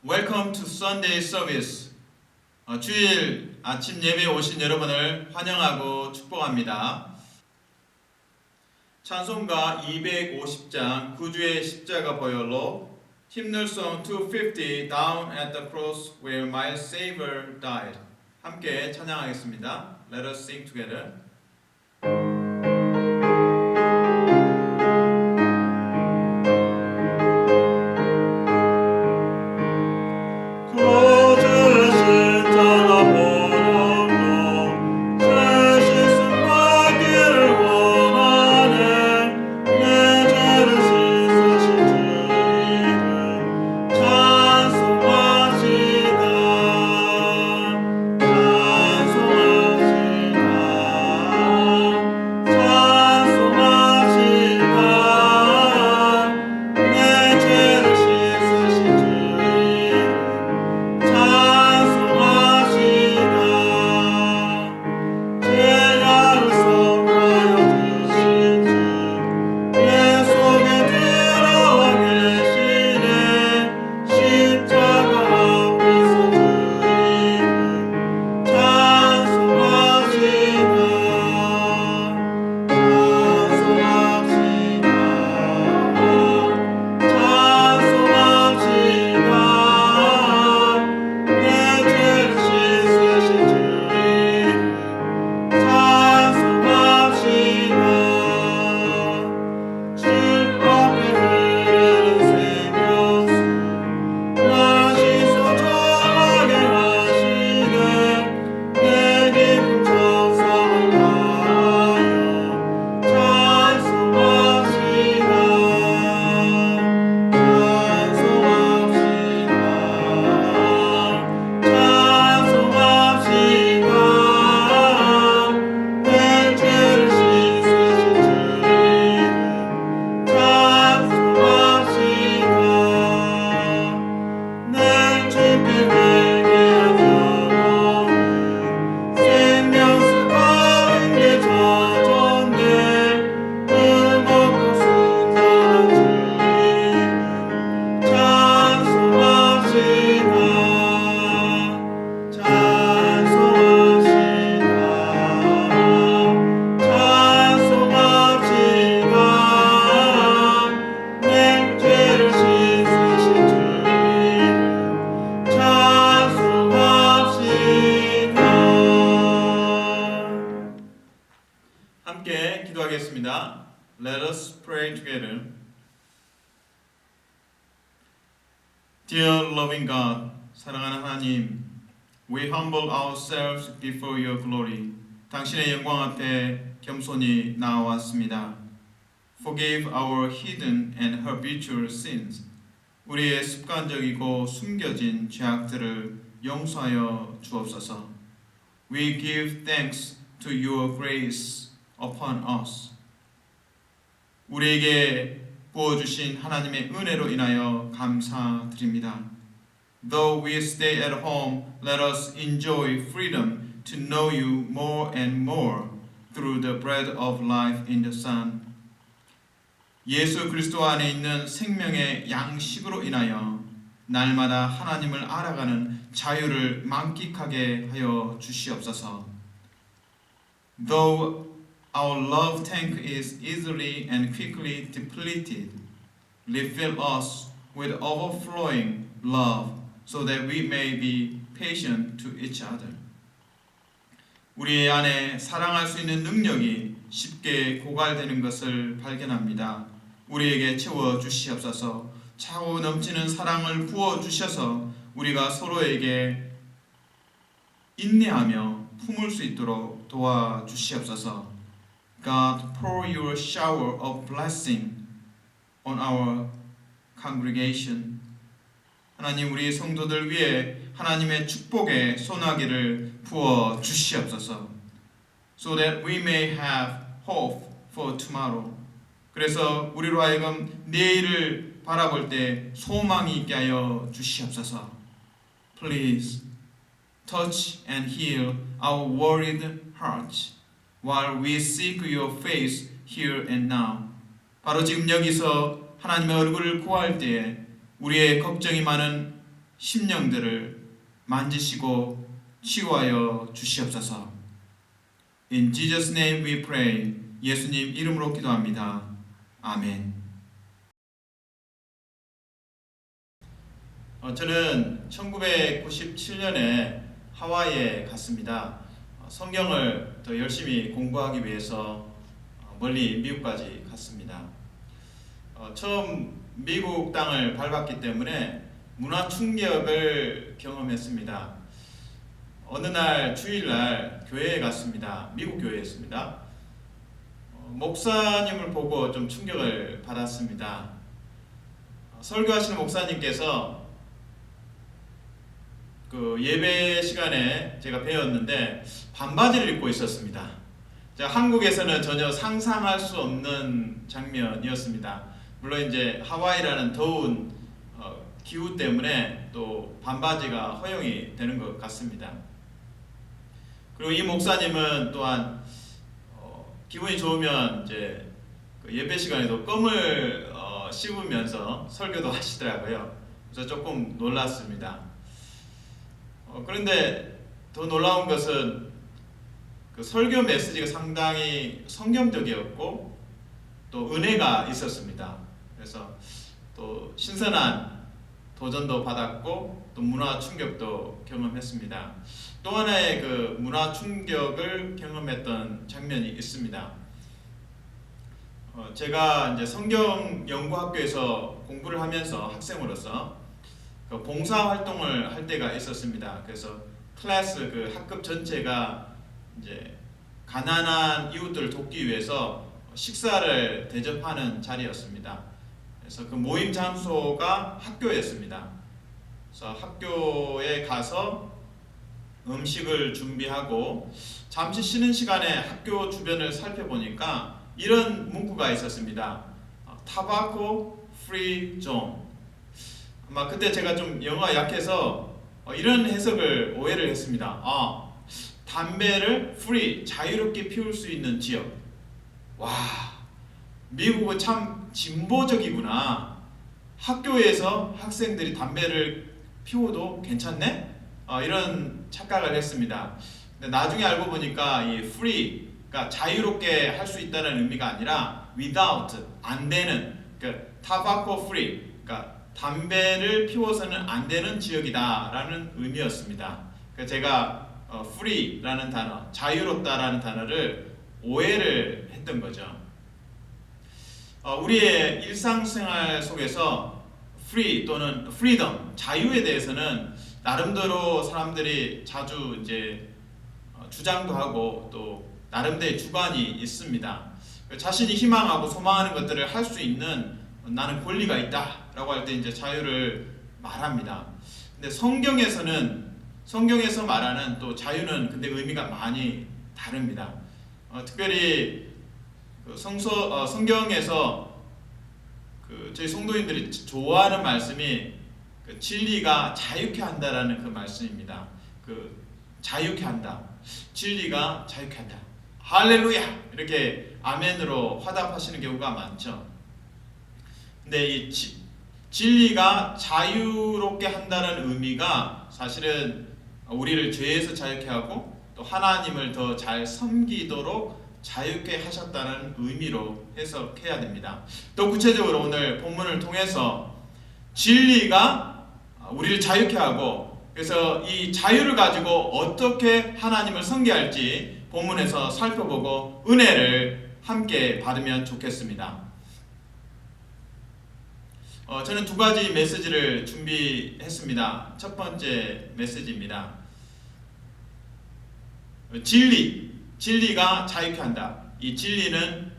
Welcome to Sunday Service. 주일 아침 예배에 오신 여러분을 환영하고 축복합니다. 찬송가 250장 구주의 십자가 보혈로 힘들송 250 Down at the cross where my Savior died. 함께 찬양하겠습니다. Let us sing together. 함께 기도하겠습니다. Let us pray together. Dear loving God, 사랑하는 하나님, we humble ourselves before your glory. 당신의 영광 앞에 겸손히 나아왔습니다. Forgive our hidden and habitual sins. 우리의 습관적이고 숨겨진 죄악들을 용서하여 주옵소서. We give thanks to your grace upon us. 우리에게 부어주신 하나님의 은혜로 인하여 감사드립니다. Though we stay at home, let us enjoy freedom to know you more and more through the bread of life in the Son. 예수 그리스도 안에 있는 생명의 양식으로 인하여 날마다 하나님을 알아가는 자유를 만끽하게 하여 주시옵소서. Though our love tank is easily and quickly depleted, refill us with overflowing love so that we may be patient to each other. 우리 안에 사랑할 수 있는 능력이 쉽게 고갈되는 것을 발견합니다. 우리에게 채워 주시옵소서. 차고 넘치는 사랑을 부어 주셔서 우리가 서로에게 인내하며 품을 수 있도록 도와 주시옵소서. God, pour your shower of blessing on our congregation. 하나님, 우리 성도들 위해 하나님의 축복의 소나기를 부어 주시옵소서. So that we may have hope for tomorrow. 그래서 우리로 하여금 내일을 바라볼 때 소망이 있게 하여 주시옵소서. Please touch and heal our worried hearts while we seek your face here and now. 바로 지금 여기서 하나님의 얼굴을 구할 때에 우리의 걱정이 많은 심령들을 만지시고 치유하여 주시옵소서. In Jesus' name we pray. 예수님 이름으로 기도합니다. 아멘. 저는 1997년에 하와이에 갔습니다. 성경을 더 열심히 공부하기 위해서 멀리 미국까지 갔습니다. 처음 미국 땅을 밟았기 때문에 문화 충격을 경험했습니다. 어느 날 주일날 교회에 갔습니다. 미국 교회였습니다. 목사님을 보고 좀 충격을 받았습니다. 설교하시는 목사님께서 그 예배 시간에 제가 배웠는데 반바지를 입고 있었습니다. 한국에서는 전혀 상상할 수 없는 장면이었습니다. 물론 이제 하와이라는 더운 기후 때문에 또 반바지가 허용이 되는 것 같습니다. 그리고 이 목사님은 또한 기분이 좋으면 이제 그 예배 시간에도 껌을 씹으면서 설교도 하시더라고요. 그래서 조금 놀랐습니다. 그런데 더 놀라운 것은 그 설교 메시지가 상당히 성경적이었고 또 은혜가 있었습니다. 그래서 또 신선한 도전도 받았고 또 문화 충격도 경험했습니다. 또 하나의 그 문화 충격을 경험했던 장면이 있습니다. 제가 이제 성경 연구학교에서 공부를 하면서 학생으로서 그 봉사 활동을 할 때가 있었습니다. 그래서 클래스 그 학급 전체가 이제 가난한 이웃들을 돕기 위해서 식사를 대접하는 자리였습니다. 그래서 그 모임 장소가 학교였습니다. 그래서 학교에 가서 음식을 준비하고 잠시 쉬는 시간에 학교 주변을 살펴보니까 이런 문구가 있었습니다. 타바코 프리 존. 아마 그때 제가 좀 영어가 약해서 이런 해석을 오해를 했습니다. 담배를 free, 자유롭게 피울 수 있는 지역. 와, 미국은 참 진보적이구나. 학교에서 학생들이 담배를 피워도 괜찮네? 이런 착각을 했습니다. 근데 나중에 알고 보니까 이 free, 그러니까 자유롭게 할 수 있다는 의미가 아니라 without, 안 되는, 그러니까 tobacco free, 그러니까 담배를 피워서는 안 되는 지역이다라는 의미였습니다. 그래서 제가 free라는 단어, 자유롭다라는 단어를 오해를 했던 거죠. 우리의 일상생활 속에서 free 또는 freedom, 자유에 대해서는 나름대로 사람들이 자주 이제 주장도 하고 또 나름대로의 주관이 있습니다. 자신이 희망하고 소망하는 것들을 할 수 있는 나는 권리가 있다라고 할 때 이제 자유를 말합니다. 근데 성경에서 말하는 또 자유는 근데 의미가 많이 다릅니다. 특별히 그 성경에서 그 저희 성도인들이 좋아하는 말씀이 그 진리가 자유케 한다라는 그 말씀입니다. 그 자유케 한다. 진리가 자유케 한다. 할렐루야! 이렇게 아멘으로 화답하시는 경우가 많죠. 근데 이 진리가 자유롭게 한다는 의미가 사실은 우리를 죄에서 자유케 하고 또 하나님을 더 잘 섬기도록 자유케 하셨다는 의미로 해석해야 됩니다. 또 구체적으로 오늘 본문을 통해서 진리가 우리를 자유케 하고 그래서 이 자유를 가지고 어떻게 하나님을 섬기할지 본문에서 살펴보고 은혜를 함께 받으면 좋겠습니다. 저는 두 가지 메시지를 준비했습니다. 첫 번째 메시지입니다. 진리가 자유케 한다. 이 진리는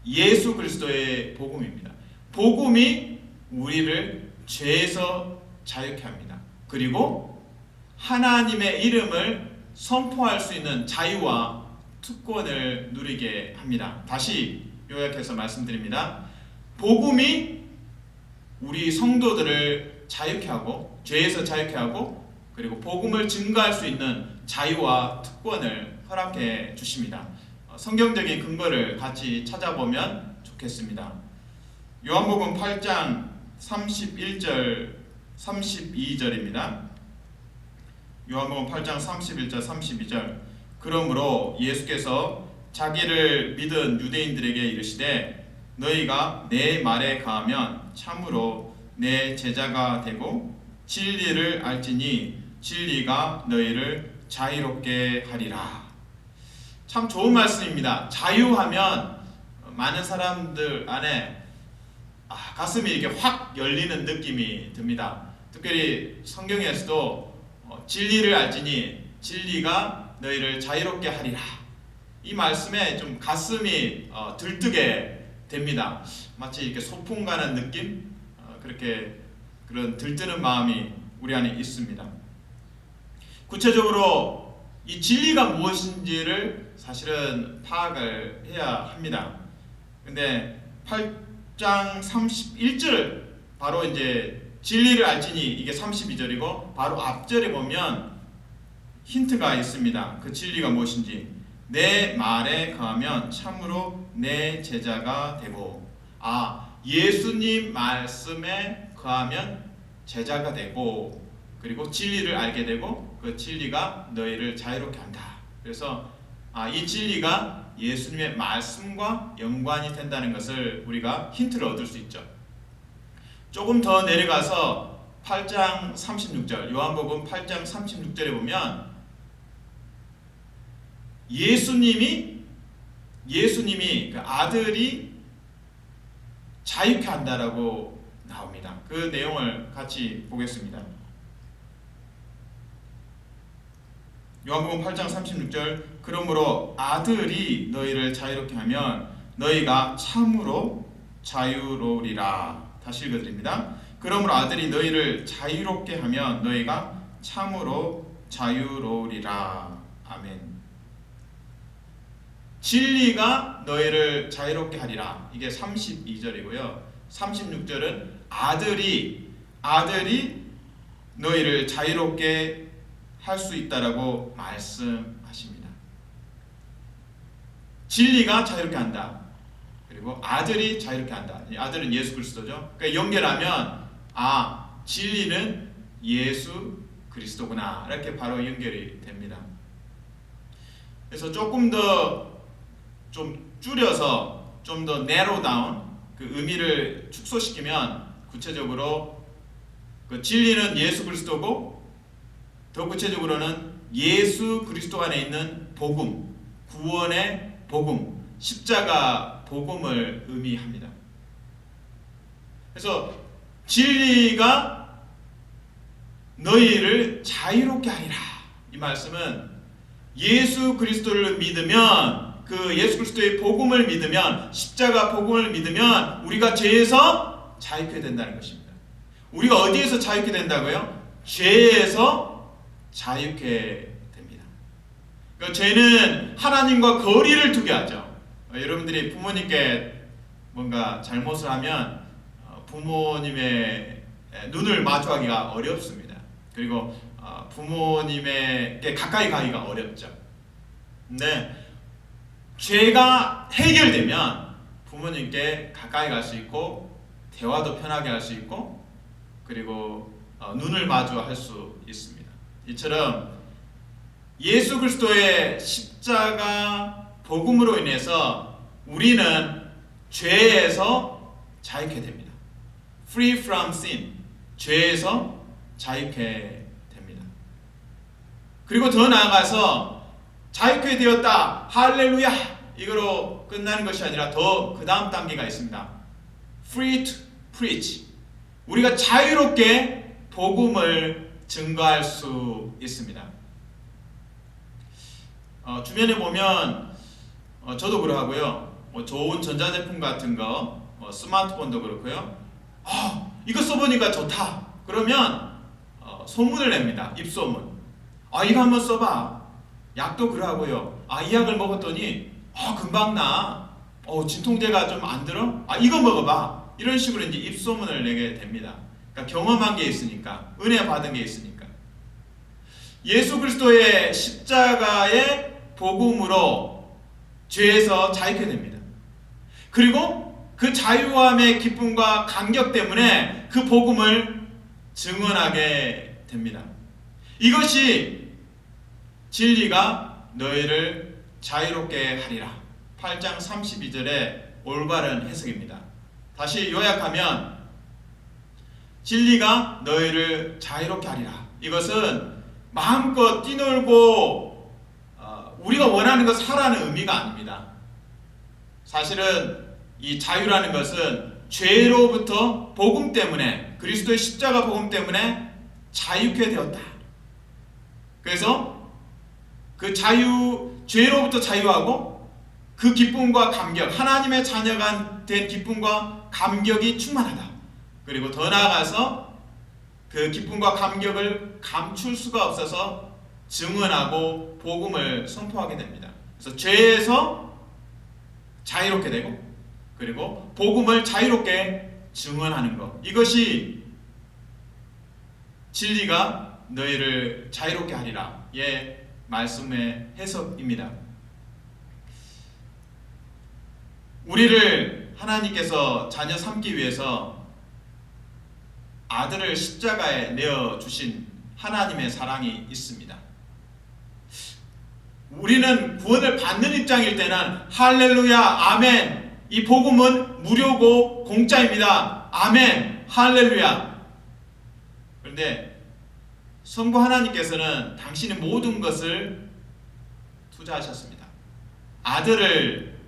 예수 그리스도의 복음입니다. 복음이 우리를 죄에서 자유케 합니다. 그리고 하나님의 이름을 선포할 수 있는 자유와 특권을 누리게 합니다. 다시 요약해서 말씀드립니다. 복음이 우리 성도들을 자유케 하고 죄에서 자유케 하고 그리고 복음을 증거할 수 있는 자유와 특권을 허락해 주십니다. 성경적인 근거를 같이 찾아보면 좋겠습니다. 요한복음 8장 31절 32절입니다. 요한복음 8장 31절 32절. 그러므로 예수께서 자기를 믿은 유대인들에게 이르시되 너희가 내 말에 가하면 참으로 내 제자가 되고 진리를 알지니 진리가 너희를 자유롭게 하리라. 참 좋은 말씀입니다. 자유하면 많은 사람들 안에 가슴이 이렇게 확 열리는 느낌이 듭니다. 특별히 성경에서도 진리를 알지니 진리가 너희를 자유롭게 하리라. 이 말씀에 좀 가슴이 들뜨게 됩니다. 마치 이렇게 소풍 가는 느낌? 그렇게 그런 들뜨는 마음이 우리 안에 있습니다. 구체적으로 이 진리가 무엇인지를 사실은 파악을 해야 합니다. 근데 8장 31절 바로 이제 진리를 알지니 이게 32절이고 바로 앞절에 보면 힌트가 있습니다. 그 진리가 무엇인지. 내 말에 거하면 참으로 내 제자가 되고, 예수님 말씀에 거하면 제자가 되고, 그리고 진리를 알게 되고 그 진리가 너희를 자유롭게 한다. 그래서 이 진리가 예수님의 말씀과 연관이 된다는 것을 우리가 힌트를 얻을 수 있죠. 조금 더 내려가서 8장 36절, 요한복음 8장 36절에 보면 예수님이 그 아들이 자유케 한다라고 나옵니다. 그 내용을 같이 보겠습니다. 요한복음 8장 36절. 그러므로 아들이 너희를 자유롭게 하면 너희가 참으로 자유로우리라. 다시 읽어드립니다. 그러므로 아들이 너희를 자유롭게 하면 너희가 참으로 자유로우리라. 아멘. 진리가 너희를 자유롭게 하리라. 이게 32절이고요. 36절은 아들이 너희를 자유롭게 할 수 있다라고 말씀하십니다. 진리가 자유롭게 한다. 그리고 아들이 자유롭게 한다. 아들은 예수 그리스도죠. 그러니까 연결하면 진리는 예수 그리스도구나. 이렇게 바로 연결이 됩니다. 그래서 조금 더 좀 줄여서 좀 더 narrow down 그 의미를 축소시키면 구체적으로 그 진리는 예수 그리스도고 더 구체적으로는 예수 그리스도 안에 있는 복음, 구원의 복음, 십자가 복음을 의미합니다. 그래서 진리가 너희를 자유롭게 하리라. 이 말씀은 예수 그리스도를 믿으면 그 예수 그리스도의 복음을 믿으면 십자가 복음을 믿으면 우리가 죄에서 자유케 된다는 것입니다. 우리가 어디에서 자유케 된다고요? 죄에서 자유케 됩니다. 그러니까 죄는 하나님과 거리를 두게 하죠. 여러분들이 부모님께 뭔가 잘못을 하면 부모님의 눈을 마주하기가 어렵습니다. 그리고 부모님에게 가까이 가기가 어렵죠. 근데 죄가 해결되면 부모님께 가까이 갈 수 있고 대화도 편하게 할 수 있고 그리고 눈을 마주할 수 있습니다. 이처럼 예수 그리스도의 십자가 복음으로 인해서 우리는 죄에서 자유케 됩니다. Free from sin. 죄에서 자유케 됩니다. 그리고 더 나아가서 자유케 되었다. 할렐루야. 이거로 끝나는 것이 아니라 더 그 다음 단계가 있습니다. Free to preach. 우리가 자유롭게 복음을 증거할 수 있습니다. 주변에 보면 저도 그러하고요. 좋은 전자제품 같은 거, 스마트폰도 그렇고요. 이거 써보니까 좋다. 그러면 소문을 냅니다. 입소문. 이거 한번 써봐. 약도 그러하고요. 이 약을 먹었더니 금방 나. 진통제가 좀 안 들어? 이거 먹어봐. 이런 식으로 이제 입소문을 내게 됩니다. 그러니까 경험한 게 있으니까, 은혜 받은 게 있으니까. 예수 그리스도의 십자가의 복음으로 죄에서 자유케 됩니다. 그리고 그 자유함의 기쁨과 감격 때문에 그 복음을 증언하게 됩니다. 이것이 진리가 너희를 자유롭게 하리라. 8장 32절의 올바른 해석입니다. 다시 요약하면 진리가 너희를 자유롭게 하리라. 이것은 마음껏 뛰놀고 우리가 원하는 것 사라는 의미가 아닙니다. 사실은 이 자유라는 것은 죄로부터 복음 때문에, 그리스도의 십자가 복음 때문에 자유케 되었다. 그래서 그 죄로부터 자유하고 그 기쁨과 감격, 하나님의 자녀가 된 기쁨과 감격이 충만하다. 그리고 더 나아가서 그 기쁨과 감격을 감출 수가 없어서 증언하고 복음을 선포하게 됩니다. 그래서 죄에서 자유롭게 되고, 그리고 복음을 자유롭게 증언하는 것, 이것이 진리가 너희를 자유롭게 하리라 의 말씀의 해석입니다. 우리를 하나님께서 자녀 삼기 위해서 아들을 십자가에 내어주신 하나님의 사랑이 있습니다. 우리는 구원을 받는 입장일 때는 할렐루야, 아멘, 이 복음은 무료고 공짜입니다, 아멘, 할렐루야. 그런데 성부 하나님께서는 당신의 모든 것을 투자하셨습니다. 아들을,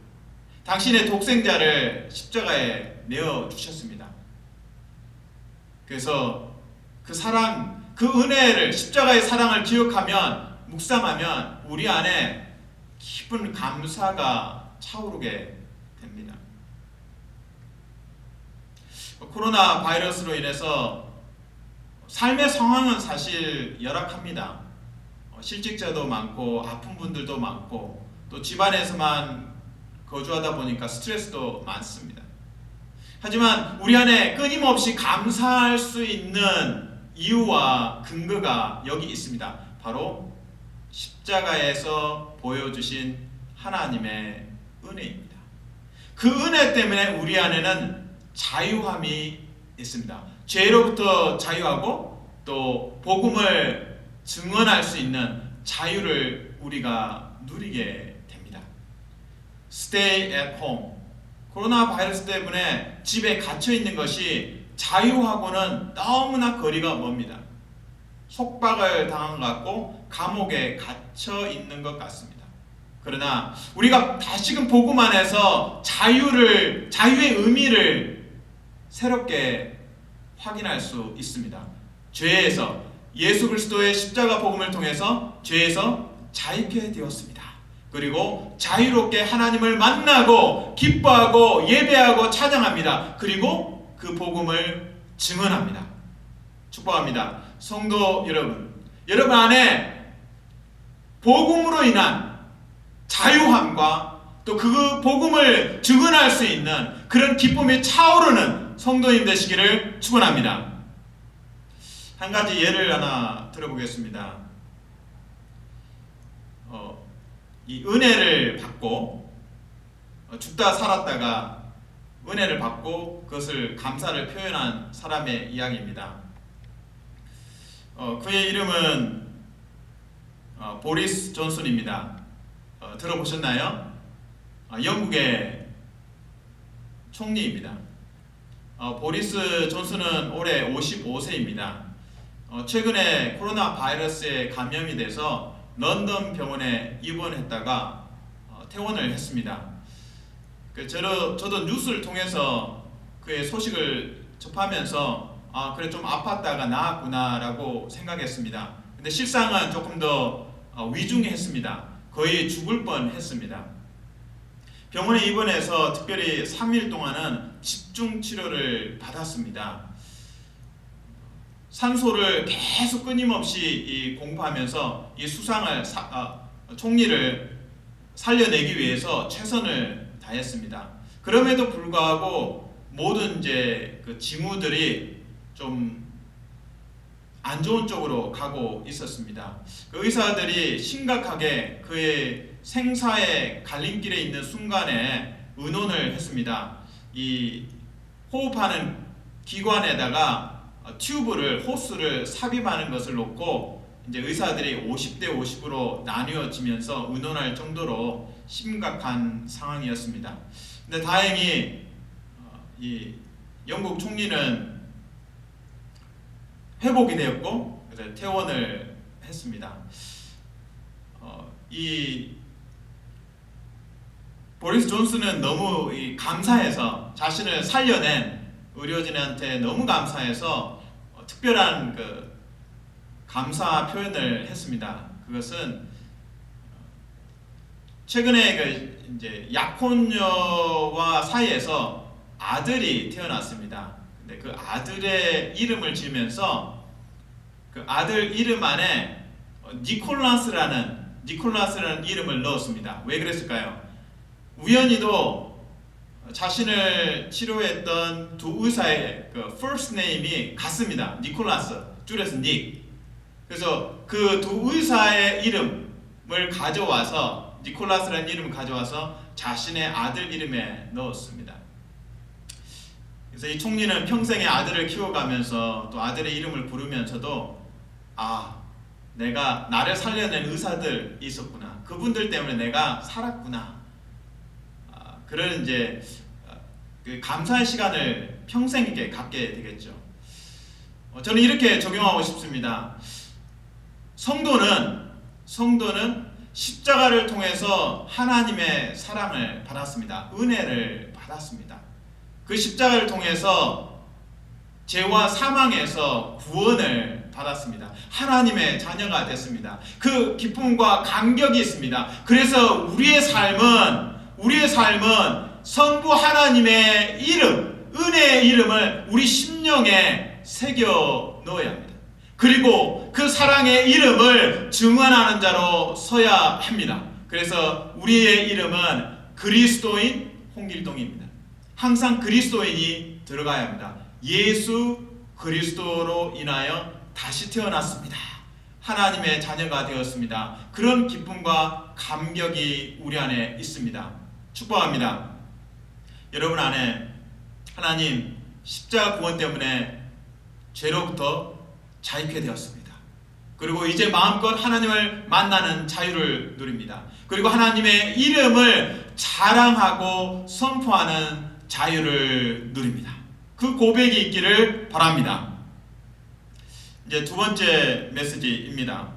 당신의 독생자를 십자가에 내어주셨습니다. 그래서 그 사랑, 그 은혜를, 십자가의 사랑을 기억하면, 묵상하면 우리 안에 깊은 감사가 차오르게 됩니다. 코로나 바이러스로 인해서 삶의 상황은 사실 열악합니다. 실직자도 많고 아픈 분들도 많고 또 집안에서만 거주하다 보니까 스트레스도 많습니다. 하지만 우리 안에 끊임없이 감사할 수 있는 이유와 근거가 여기 있습니다. 바로 십자가에서 보여주신 하나님의 은혜입니다. 그 은혜 때문에 우리 안에는 자유함이 있습니다. 죄로부터 자유하고 또 복음을 증언할 수 있는 자유를 우리가 누리게 됩니다. Stay at home. 코로나 바이러스 때문에 집에 갇혀 있는 것이 자유하고는 너무나 거리가 먼니다. 속박을 당한 것 같고 감옥에 갇혀 있는 것 같습니다. 그러나 우리가 다시금 복음 안에서 자유의 의미를 새롭게 확인할 수 있습니다. 죄에서, 예수 그리스도의 십자가 복음을 통해서 죄에서 자유케 되었습니다. 그리고 자유롭게 하나님을 만나고 기뻐하고 예배하고 찬양합니다. 그리고 그 복음을 증언합니다. 축복합니다. 성도 여러분, 여러분 안에 복음으로 인한 자유함과 또 그 복음을 증언할 수 있는 그런 기쁨이 차오르는 성도님 되시기를 축원합니다. 한 가지 예를 하나 들어보겠습니다. 이 은혜를 받고 죽다 살았다가 은혜를 받고 그것을 감사를 표현한 사람의 이야기입니다. 그의 이름은 보리스 존슨입니다. 들어보셨나요? 영국의 총리입니다. 보리스 존슨은 올해 55세입니다. 최근에 코로나 바이러스에 감염이 돼서 런던 병원에 입원했다가 퇴원을 했습니다. 저도 뉴스를 통해서 그의 소식을 접하면서 그래 좀 아팠다가 나았구나 라고 생각했습니다. 근데 실상은 조금 더 위중했습니다. 거의 죽을 뻔했습니다. 병원에 입원해서 특별히 3일 동안은 집중 치료를 받았습니다. 산소를 계속 끊임없이 공부하면서 이 총리를 살려내기 위해서 최선을 다했습니다. 그럼에도 불구하고 모든 그 징후들이 좀 안 좋은 쪽으로 가고 있었습니다. 그 의사들이 심각하게 그의 생사의 갈림길에 있는 순간에 의논을 했습니다. 이 호흡하는 기관에다가 튜브를 호스를 삽입하는 것을 놓고 이제 의사들이 50대 50으로 나뉘어지면서 의논할 정도로 심각한 상황이었습니다. 근데 다행히 이 영국 총리는 회복이 되었고 그래서 퇴원을 했습니다. 이 보리스 존슨은 너무 감사해서 자신을 살려낸 의료진한테 너무 감사해서 특별한 그 감사 표현을 했습니다. 그것은 최근에 그 이제 약혼녀와 사이에서 아들이 태어났습니다. 근데 그 아들의 이름을 지으면서 그 아들 이름 안에 니콜라스라는 이름을 넣었습니다. 왜 그랬을까요? 우연히도 자신을 치료했던 두 의사의 그 first name이 같습니다. 니콜라스, 줄여서 닉. 그래서 그 두 의사의 이름을 가져와서 니콜라스라는 이름을 가져와서 자신의 아들 이름에 넣었습니다. 그래서 이 총리는 평생에 아들을 키워가면서 또 아들의 이름을 부르면서도 내가 나를 살려낸 의사들 있었구나. 그분들 때문에 내가 살았구나. 그런 이제 그 감사의 시간을 평생에게 갖게 되겠죠. 저는 이렇게 적용하고 싶습니다. 성도는 십자가를 통해서 하나님의 사랑을 받았습니다. 은혜를 받았습니다. 그 십자가를 통해서 죄와 사망에서 구원을 받았습니다. 하나님의 자녀가 됐습니다. 그 기쁨과 감격이 있습니다. 그래서 우리의 삶은 성부 하나님의 이름, 은혜의 이름을 우리 심령에 새겨 넣어야 합니다. 그리고 그 사랑의 이름을 증언하는 자로 서야 합니다. 그래서 우리의 이름은 그리스도인 홍길동입니다. 항상 그리스도인이 들어가야 합니다. 예수 그리스도로 인하여 다시 태어났습니다. 하나님의 자녀가 되었습니다. 그런 기쁨과 감격이 우리 안에 있습니다. 축복합니다. 여러분 안에 하나님 십자가 구원 때문에 죄로부터 자유케 되었습니다. 그리고 이제 마음껏 하나님을 만나는 자유를 누립니다. 그리고 하나님의 이름을 자랑하고 선포하는 자유를 누립니다. 그 고백이 있기를 바랍니다. 이제 두 번째 메시지입니다.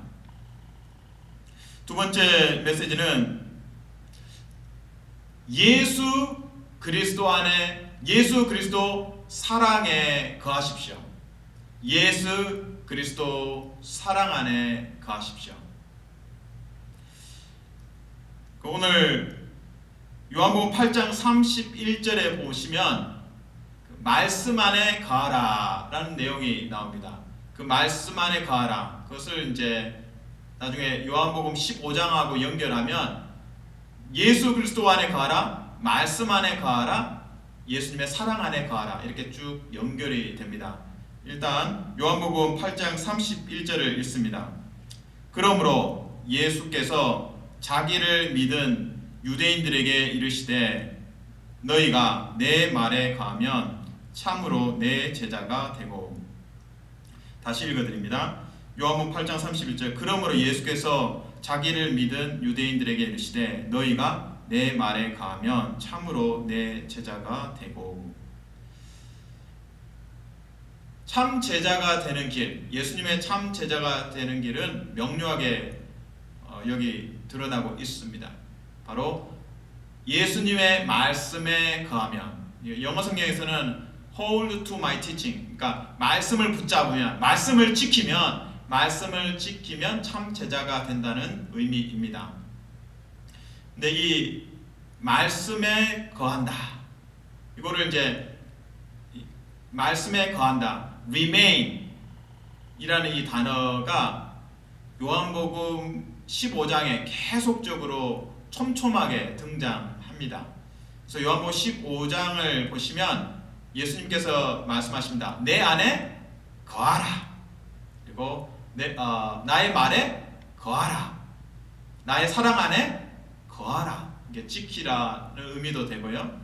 두 번째 메시지는 예수 그리스도 안에 예수 그리스도 사랑에 거하십시오. 예수 그리스도 사랑 안에 거하십시오. 오늘 요한복음 8장 31절에 보시면 말씀 안에 거하라 라는 내용이 나옵니다. 그 말씀 안에 거하라, 그것을 이제 나중에 요한복음 15장하고 연결하면 예수 그리스도 안에 거하라, 말씀 안에 거하라, 예수님의 사랑 안에 거하라, 이렇게 쭉 연결이 됩니다. 일단 요한복음 8장 31절을 읽습니다. 그러므로 예수께서 자기를 믿은 유대인들에게 이르시되 너희가 내 말에 거하면 참으로 내 제자가 되고. 다시 읽어드립니다. 요한복음 8장 31절 그러므로 예수께서 자기를 믿은 유대인들에게 이르시되 너희가 내 말에 거하면 참으로 내 제자가 되고. 참 제자가 되는 길, 예수님의 참 제자가 되는 길은 명료하게 여기 드러나고 있습니다. 바로 예수님의 말씀에 거하면, 영어 성경에서는 hold to my teaching, 그러니까 말씀을 붙잡으면, 말씀을 지키면 참 제자가 된다는 의미입니다. 근데 이 말씀에 거한다, 이거를 이제 말씀에 거한다, remain 이라는 이 단어가 요한복음 15장에 계속적으로 촘촘하게 등장합니다. 그래서 요한복음 15장을 보시면 예수님께서 말씀하십니다. 내 안에 거하라. 그리고 나의 말에 거하라. 나의 사랑 안에 거하라. 이게 지키라는 의미도 되고요.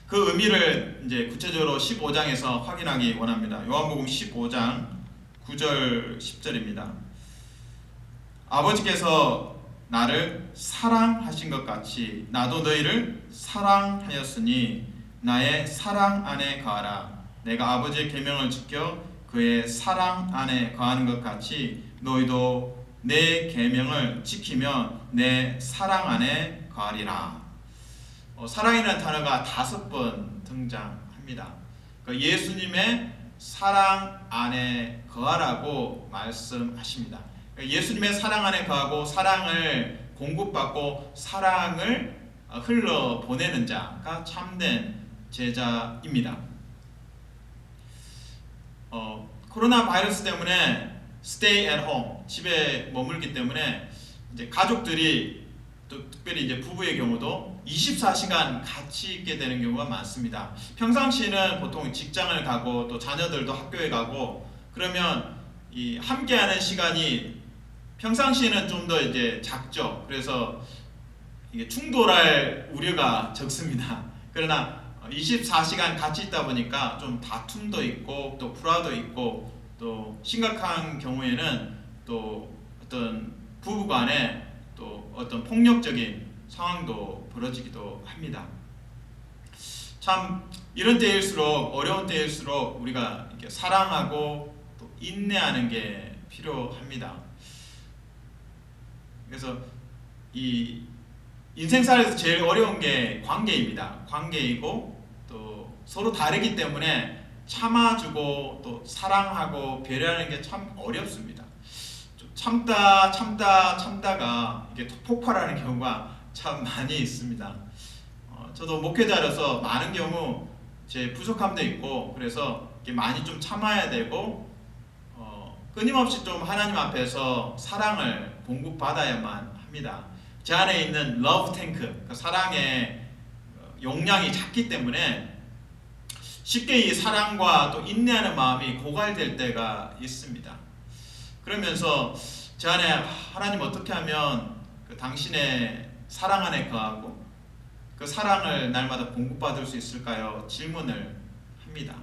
그 의미를 이제 구체적으로 15장에서 확인하기 원합니다. 요한복음 15장 9절 10절입니다. 아버지께서 나를 사랑하신 것 같이 나도 너희를 사랑하였으니 나의 사랑 안에 거하라. 내가 아버지의 계명을 지켜 그의 사랑 안에 거하는 것 같이 너희도 내 계명을 지키면 내 사랑 안에 거하리라. 사랑이라는 단어가 5번 등장합니다. 예수님의 사랑 안에 거하라고 말씀하십니다. 예수님의 사랑 안에 거하고 사랑을 공급받고 사랑을 흘러보내는 자가 참된 제자입니다. 코로나 바이러스 때문에 stay at home, 집에 머물기 때문에 이제 가족들이 또 특별히 이제 부부의 경우도 24시간 같이 있게 되는 경우가 많습니다. 평상시에는 보통 직장을 가고 또 자녀들도 학교에 가고 그러면 이 함께하는 시간이 평상시에는 좀 더 이제 작죠. 그래서 이게 충돌할 우려가 적습니다. 그러나 24시간 같이 있다 보니까 좀 다툼도 있고 또 불화도 있고 또 심각한 경우에는 또 어떤 부부간에 또 어떤 폭력적인 상황도 벌어지기도 합니다. 참 이런 때일수록 어려운 때일수록 우리가 이렇게 사랑하고 또 인내하는 게 필요합니다. 그래서 이 인생살에서 제일 어려운 게 관계입니다. 관계이고 또 서로 다르기 때문에 참아주고 또 사랑하고 배려하는 게 참 어렵습니다. 참다가 이게 폭발하는 경우가 참 많이 있습니다. 저도 목회자로서 많은 경우 제 부족함도 있고 그래서 이렇게 많이 좀 참아야 되고 끊임없이 좀 하나님 앞에서 사랑을 공급받아야만 합니다. 제 안에 있는 러브 탱크, 그 사랑의 용량이 작기 때문에 쉽게 이 사랑과 또 인내하는 마음이 고갈될 때가 있습니다. 그러면서 제 안에 하나님 어떻게 하면 그 당신의 사랑 안에 거하고 그 사랑을 날마다 공급받을 수 있을까요? 질문을 합니다.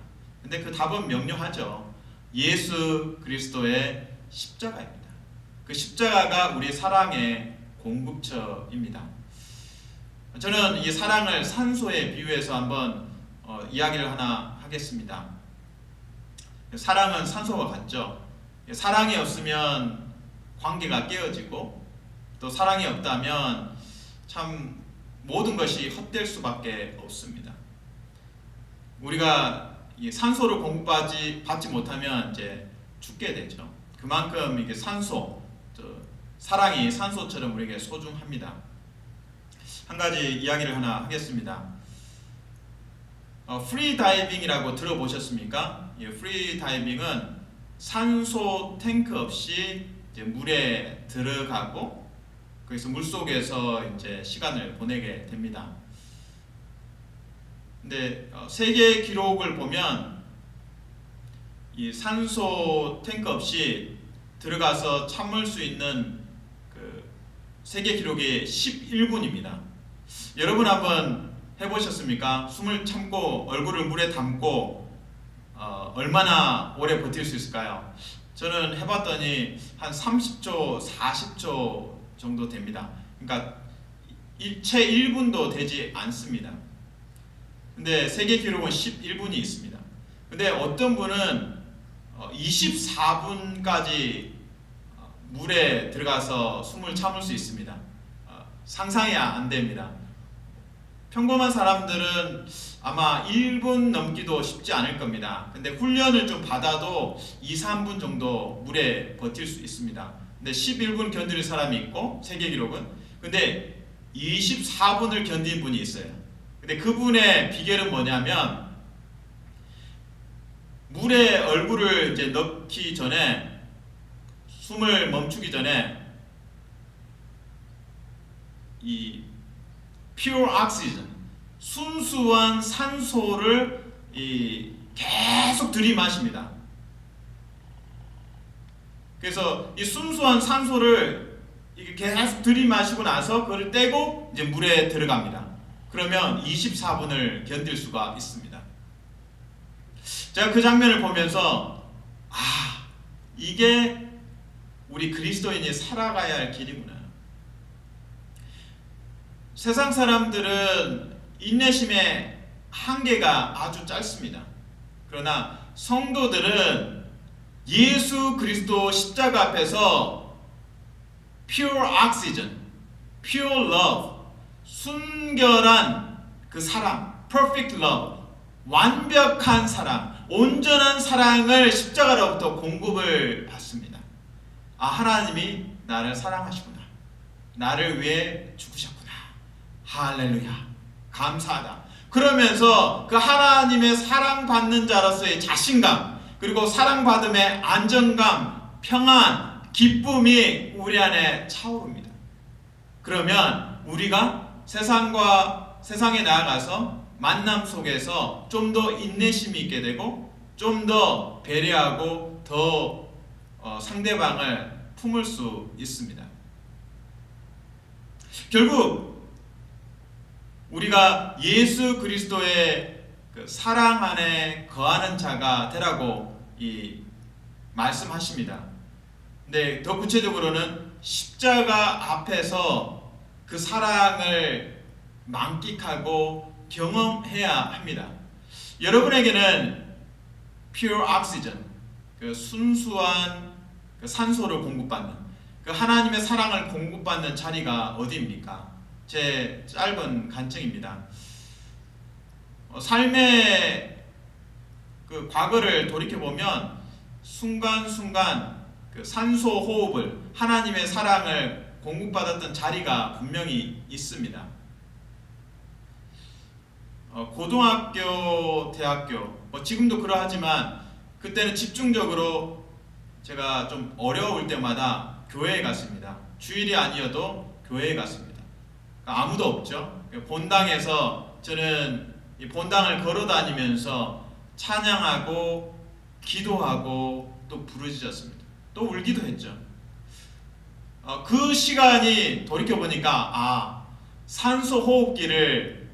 근데 그 답은 명료하죠. 예수 그리스도의 십자가입니다. 그 십자가가 우리 사랑의 공급처입니다. 저는 이 사랑을 산소에 비유해서 한번 이야기를 하나 하겠습니다. 사랑은 산소와 같죠. 사랑이 없으면 관계가 깨어지고 또 사랑이 없다면 참 모든 것이 헛될 수밖에 없습니다. 우리가 이 산소를 공급받지 못하면 이제 죽게 되죠. 그만큼 이게 사랑이 산소처럼 우리에게 소중합니다. 한 가지 이야기를 하나 하겠습니다. 프리 다이빙이라고 들어보셨습니까? 프리 다이빙은 산소 탱크 없이 이제 물에 들어가고 거기서 물 속에서 이제 시간을 보내게 됩니다. 근데 세계 기록을 보면 이 산소 탱크 없이 들어가서 참을 수 있는 그 세계 기록이 11분입니다. 여러분 한번 해보셨습니까? 숨을 참고 얼굴을 물에 담고 얼마나 오래 버틸 수 있을까요? 저는 해봤더니 한 30초, 40초 정도 됩니다. 그러니까 채 1분도 되지 않습니다. 근데 세계 기록은 11분이 있습니다. 근데 어떤 분은 24분까지 물에 들어가서 숨을 참을 수 있습니다. 상상이 안 됩니다. 평범한 사람들은 아마 1분 넘기도 쉽지 않을 겁니다. 근데 훈련을 좀 받아도 2, 3분 정도 물에 버틸 수 있습니다. 근데 11분 견디는 사람이 있고 세계 기록은 근데 24분을 견딘 분이 있어요. 근데 그분의 비결은 뭐냐면 물에 얼굴을 이제 넣기 전에 숨을 멈추기 전에 이 pure oxygen 순수한 산소를 계속 들이마십니다. 그래서 이 순수한 산소를 이게 계속 들이마시고 나서 그걸 떼고 이제 물에 들어갑니다. 그러면 24분을 견딜 수가 있습니다. 제가 그 장면을 보면서 이게 우리 그리스도인이 살아가야 할 길이구나. 세상 사람들은 인내심의 한계가 아주 짧습니다. 그러나 성도들은 예수 그리스도 십자가 앞에서 pure oxygen, pure love, 순결한 그 사랑, perfect love, 완벽한 사랑, 온전한 사랑을 십자가로부터 공급을 받습니다. 하나님이 나를 사랑하시구나. 나를 위해 죽으셨구나. 할렐루야. 감사하다. 그러면서 그 하나님의 사랑받는 자로서의 자신감, 그리고 사랑받음의 안정감, 평안, 기쁨이 우리 안에 차오릅니다. 그러면 우리가 세상에 나아가서 만남 속에서 좀 더 인내심이 있게 되고 좀 더 배려하고 더 상대방을 품을 수 있습니다. 결국 우리가 예수 그리스도의 그 사랑 안에 거하는 자가 되라고 말씀하십니다. 근데 더 구체적으로는 십자가 앞에서 그 사랑을 만끽하고 경험해야 합니다. 여러분에게는 pure oxygen, 그 순수한 그 산소를 공급받는 그 하나님의 사랑을 공급받는 자리가 어디입니까? 제 짧은 간증입니다. 삶의 그 과거를 돌이켜보면 순간순간 그 산소 호흡을, 하나님의 사랑을 공급받았던 자리가 분명히 있습니다. 고등학교, 대학교, 지금도 그러하지만 그때는 집중적으로 제가 좀 어려울 때마다 교회에 갔습니다. 주일이 아니어도 교회에 갔습니다. 아무도 없죠. 본당에서 저는 이 본당을 걸어다니면서 찬양하고 기도하고 또 부르짖었습니다. 또 울기도 했죠. 그 시간이 돌이켜보니까 산소 호흡기를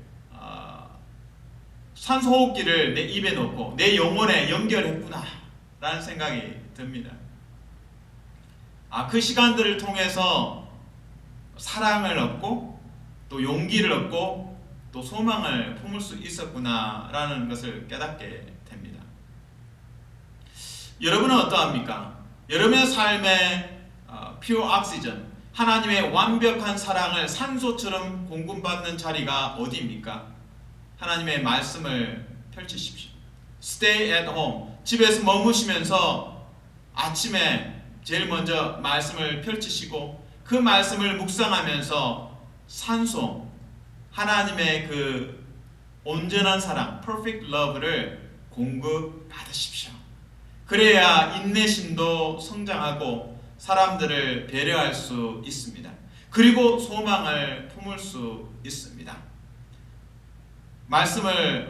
내 입에 넣고 내 영혼에 연결했구나 라는 생각이 듭니다. 그 시간들을 통해서 사랑을 얻고 또 용기를 얻고 또 소망을 품을 수 있었구나 라는 것을 깨닫게 됩니다. 여러분은 어떠합니까? 여러분의 삶에 pure oxygen, 하나님의 완벽한 사랑을 산소처럼 공급받는 자리가 어디입니까? 하나님의 말씀을 펼치십시오. Stay at home. 집에서 머무시면서 아침에 제일 먼저 말씀을 펼치시고 그 말씀을 묵상하면서 산소, 하나님의 그 온전한 사랑, perfect love를 공급받으십시오. 그래야 인내심도 성장하고 사람들을 배려할 수 있습니다. 그리고 소망을 품을 수 있습니다. 말씀을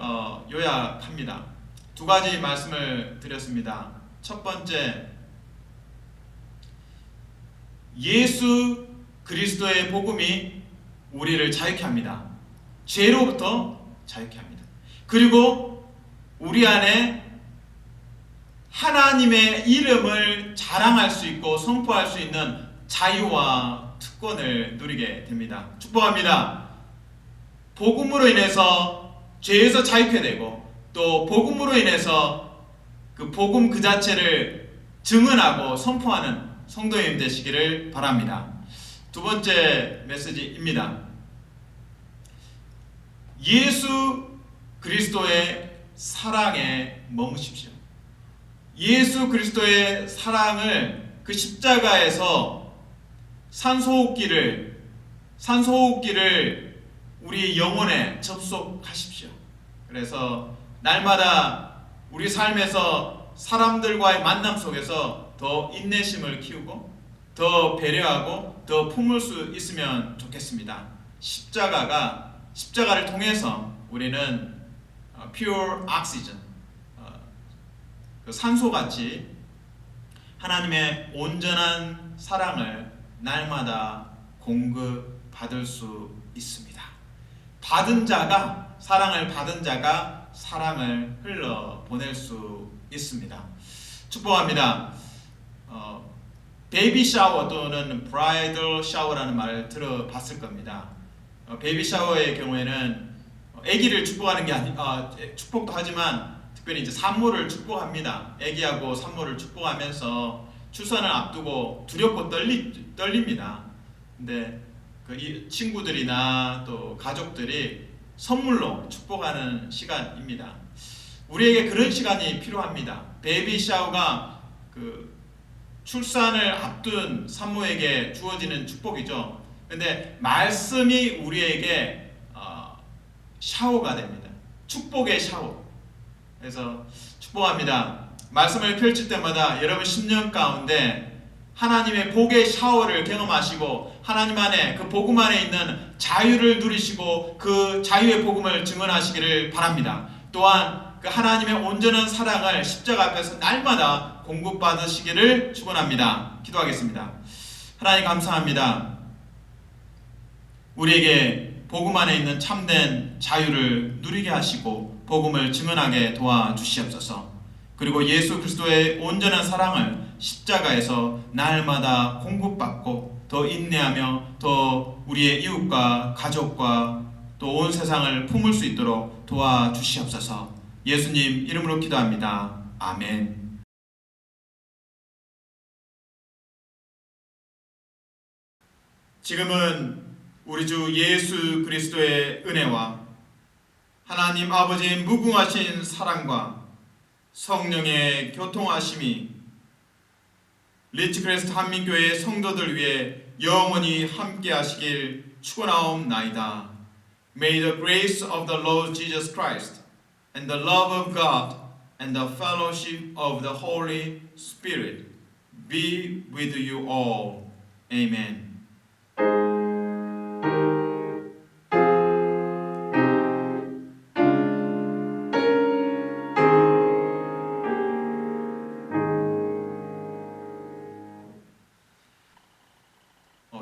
요약합니다. 두 가지 말씀을 드렸습니다. 첫 번째, 예수 그리스도의 복음이 우리를 자유케 합니다. 죄로부터 자유케 합니다. 그리고 우리 안에 하나님의 이름을 자랑할 수 있고 선포할 수 있는 자유와 특권을 누리게 됩니다. 축복합니다. 복음으로 인해서 죄에서 자유케 되고 또 복음으로 인해서 그 복음 그 자체를 증언하고 선포하는 성도님 되시기를 바랍니다. 두 번째 메시지입니다. 예수 그리스도의 사랑에 머무십시오. 예수 그리스도의 사랑을 그 십자가에서 산소호흡기를 우리 영혼에 접속하십시오. 그래서 날마다 우리 삶에서 사람들과의 만남 속에서 더 인내심을 키우고 더 배려하고 더 품을 수 있으면 좋겠습니다. 십자가를 통해서 우리는 pure oxygen, 그 산소같이 하나님의 온전한 사랑을 날마다 공급받을 수 있습니다. 받은 자가 사랑을 받은 자가 사랑을 흘러 보낼 수 있습니다. 축복합니다. 베이비 샤워 또는 브라이덜 샤워라는 말을 들어봤을 겁니다. 베이비 샤워의 경우에는 아기를 축복하는 게 축복도 하지만 특별히 이제 산모를 축복합니다. 아기하고 산모를 축복하면서 출산을 앞두고 두렵고 떨립니다. 근데 이 친구들이나 또 가족들이 선물로 축복하는 시간입니다. 우리에게 그런 시간이 필요합니다. 베이비 샤워가 출산을 앞둔 산모에게 주어지는 축복이죠. 근데 말씀이 우리에게 샤워가 됩니다. 축복의 샤워. 그래서 축복합니다. 말씀을 펼칠 때마다 여러분 10년 가운데 하나님의 복의 샤워를 경험하시고 하나님 안에 그 복음 안에 있는 자유를 누리시고 그 자유의 복음을 증언하시기를 바랍니다. 또한 그 하나님의 온전한 사랑을 십자가 앞에서 날마다 공급받으시기를 축원합니다. 기도하겠습니다. 하나님 감사합니다. 우리에게 복음 안에 있는 참된 자유를 누리게 하시고 복음을 증언하게 도와주시옵소서. 그리고 예수 그리스도의 온전한 사랑을 십자가에서 날마다 공급받고 더 인내하며 더 우리의 이웃과 가족과 또 온 세상을 품을 수 있도록 도와주시옵소서. 예수님 이름으로 기도합니다. 아멘. 지금은 우리 주 예수 그리스도의 은혜와 하나님 아버지의 무궁하신 사랑과 성령의 교통하심이 리츠크레스트 한민교회 성도들 위해 영원히 함께 하시길 축원하옵나이다. May the grace of the Lord Jesus Christ and the love of God and the fellowship of the Holy Spirit be with you all. Amen.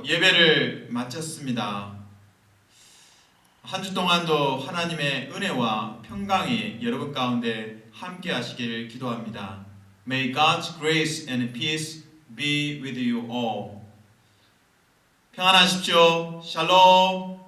예배를 마쳤습니다. 한 주 동안도 하나님의 은혜와 평강이 여러분 가운데 함께 하시기를 기도합니다. May God's grace and peace be with you all. 평안하십시오. 샬롬.